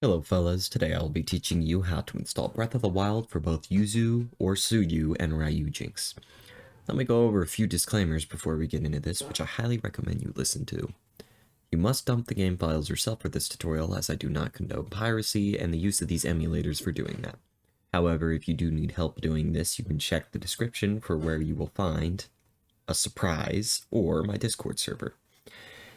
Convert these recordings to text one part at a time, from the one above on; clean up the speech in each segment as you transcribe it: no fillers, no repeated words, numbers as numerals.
Hello fellas, today I'll be teaching you how to install Breath of the Wild for both Yuzu or Suyu and Ryujinx. Let me go over a few disclaimers before we get into this, which I highly recommend you listen to. You must dump the game files yourself for this tutorial, as I do not condone piracy and the use of these emulators for doing that. However, if you do need help doing this, you can check the description for where you will find a Suprise or my Discord server.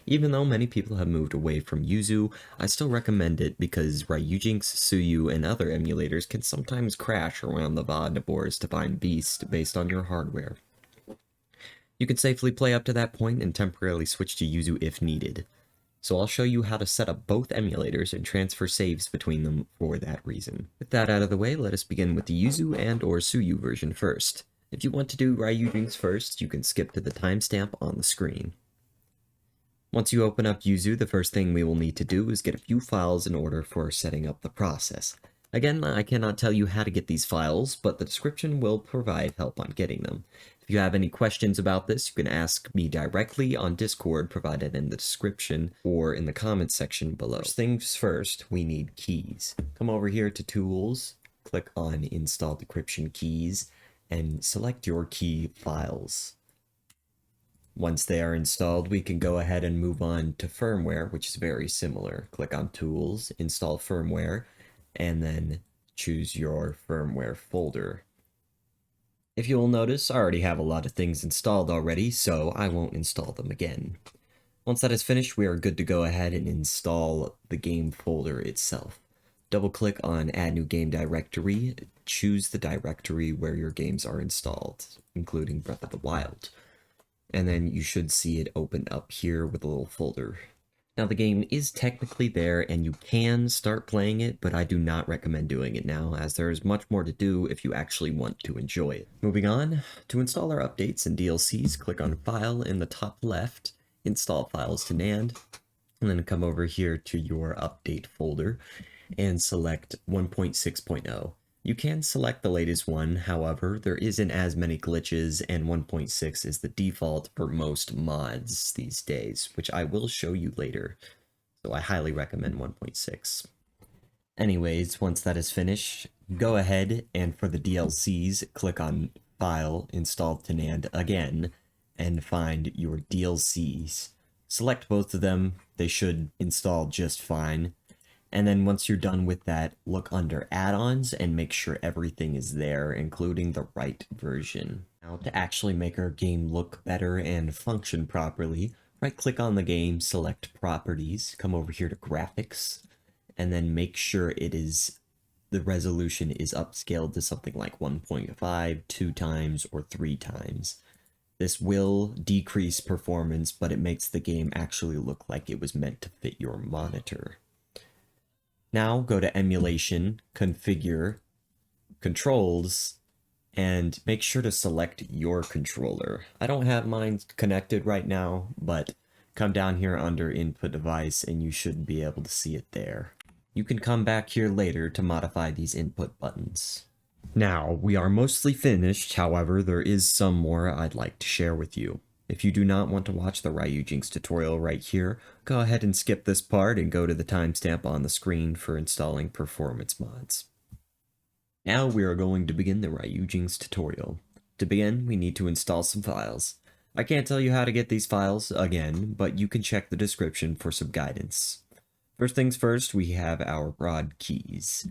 Even though many people have moved away from Yuzu, I still recommend it because Ryujinx, Suyu, and other emulators can sometimes crash around the VOD boards to find beasts based on your hardware. You can safely play up to that point and temporarily switch to Yuzu if needed. So I'll show you how to set up both emulators and transfer saves between them for that reason. With that out of the way, let us begin with the Yuzu and or Suyu version first. If you want to do Ryujinx first, you can skip to the timestamp on the screen. Once you open up Yuzu, the first thing we will need to do is get a few files in order for setting up the process. Again, I cannot tell you how to get these files, but the description will provide help on getting them. If you have any questions about this, you can ask me directly on Discord provided in the description or in the comments section below. First things first, we need keys. Come over here to Tools, click on Install Decryption Keys, and select your key files. Once they are installed, we can go ahead and move on to firmware, which is very similar. Click on Tools, Install Firmware, and then choose your firmware folder. If you will notice, I already have a lot of things installed already, so I won't install them again. Once that is finished, we are good to go ahead and install the game folder itself. Double-click on Add New Game Directory, choose the directory where your games are installed, including Breath of the Wild. And then you should see it open up here with a little folder. Now the game is technically there and you can start playing it, but I do not recommend doing it now, as there is much more to do if you actually want to enjoy it. Moving on, to install our updates and DLCs, click on File in the top left, Install Files to NAND, and then come over here to your update folder and select 1.6.0. You can select the latest one, however, there isn't as many glitches, and 1.6 is the default for most mods these days, which I will show you later, so I highly recommend 1.6. Anyways, once that is finished, go ahead and for the DLCs, click on File, Install to NAND again, and find your DLCs. Select both of them, they should install just fine. And then once you're done with that, look under add-ons and make sure everything is there, including the right version. Now, to actually make our game look better and function properly, right-click on the game, select Properties, come over here to Graphics, and then make sure the resolution is upscaled to something like 1.5, 2 times, or 3 times. This will decrease performance, but it makes the game actually look like it was meant to fit your monitor. Now go to Emulation, Configure, Controls, and make sure to select your controller. I don't have mine connected right now, but come down here under Input Device and you should be able to see it there. You can come back here later to modify these input buttons. Now, we are mostly finished, however, there is some more I'd like to share with you. If you do not want to watch the Ryujinx tutorial right here, go ahead and skip this part and go to the timestamp on the screen for installing performance mods. Now we are going to begin the Ryujinx tutorial. To begin, we need to install some files. I can't tell you how to get these files again, but you can check the description for some guidance. First things first, we have our broad keys.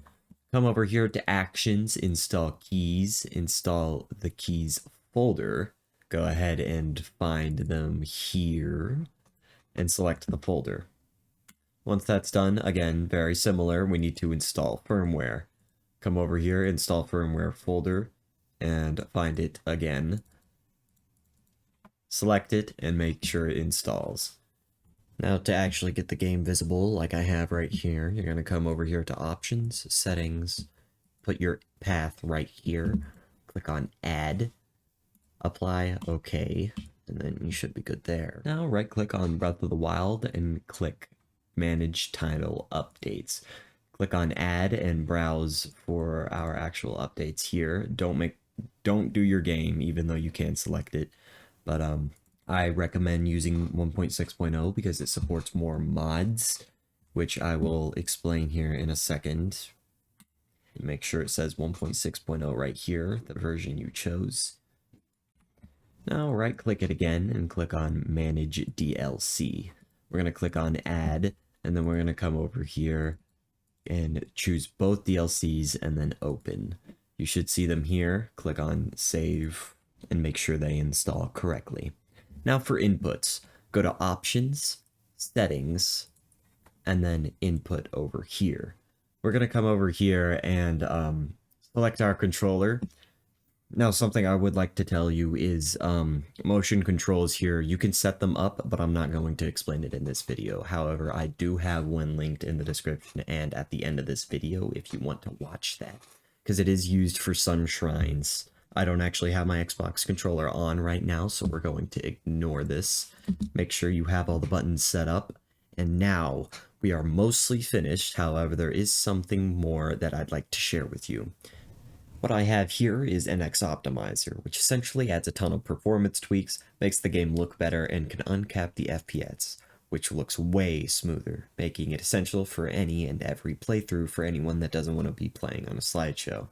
Come over here to Actions, Install Keys, install the keys folder. Go ahead and find them here and select the folder. Once that's done, again, very similar, we need to install firmware. Come over here, install firmware folder, and find it again. Select it and make sure it installs. Now to actually get the game visible, like I have right here, you're going to come over here to Options, Settings, put your path right here, click on Add, apply, OK, and then you should be good there. Now right click on Breath of the Wild and click Manage Title Updates. Click on Add and browse for our actual updates here. Don't do your game, even though you can select it, but I recommend using 1.6.0 because it supports more mods, which I will explain here in a second. Make sure it says 1.6.0 right here, the version you chose. Now right click it again and click on Manage DLC. We're going to click on Add, and then we're going to come over here and choose both DLCs and then Open. You should see them here. Click on Save and make sure they install correctly. Now for inputs, go to Options, Settings, and then Input over here. We're going to come over here and select our controller. Now, something I would like to tell you is motion controls here. You can set them up, but I'm not going to explain it in this video. However, I do have one linked in the description and at the end of this video if you want to watch that, because it is used for some shrines. I don't actually have my Xbox controller on right now, so we're going to ignore this. Make sure you have all the buttons set up. And now we are mostly finished. However, there is something more that I'd like to share with you. What I have here is NX Optimizer, which essentially adds a ton of performance tweaks, makes the game look better, and can uncap the FPS, which looks way smoother, making it essential for any and every playthrough for anyone that doesn't want to be playing on a slideshow.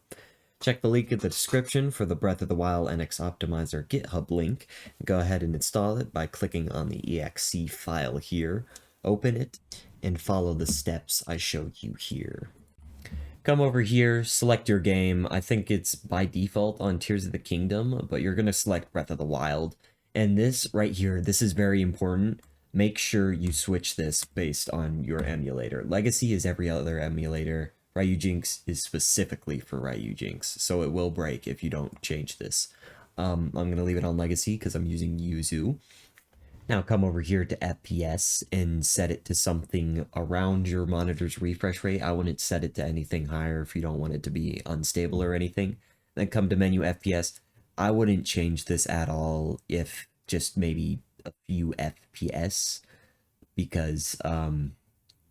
Check the link in the description for the Breath of the Wild NX Optimizer GitHub link, and go ahead and install it by clicking on the exe file here, open it, and follow the steps I showed you here. Come over here, select your game. I think it's by default on Tears of the Kingdom, but you're going to select Breath of the Wild. And this right here, this is very important. Make sure you switch this based on your emulator. Legacy is every other emulator. Ryujinx is specifically for Ryujinx, so it will break if you don't change this. I'm going to leave it on Legacy because I'm using Yuzu. Now come over here to FPS and set it to something around your monitor's refresh rate. I wouldn't set it to anything higher if you don't want it to be unstable or anything. Then come to menu FPS. I wouldn't change this at all, if just maybe a few FPS, because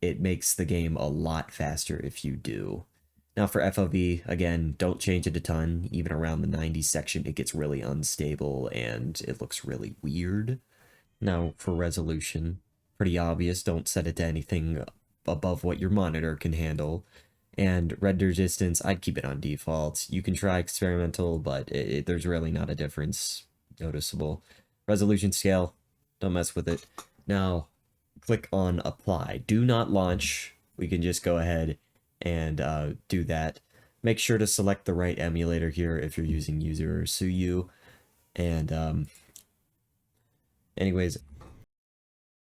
it makes the game a lot faster if you do. Now for FOV, again, don't change it a ton. Even around the 90 section, it gets really unstable and it looks really weird. Now, for resolution, pretty obvious, don't set it to anything above what your monitor can handle. And render distance, I'd keep it on default. You can try experimental, but there's really not a difference noticeable. Resolution scale, don't mess with it. Now, click on Apply. Do not launch. We can just go ahead and do that. Make sure to select the right emulator here if you're using Yuzu or Suyu. And anyways,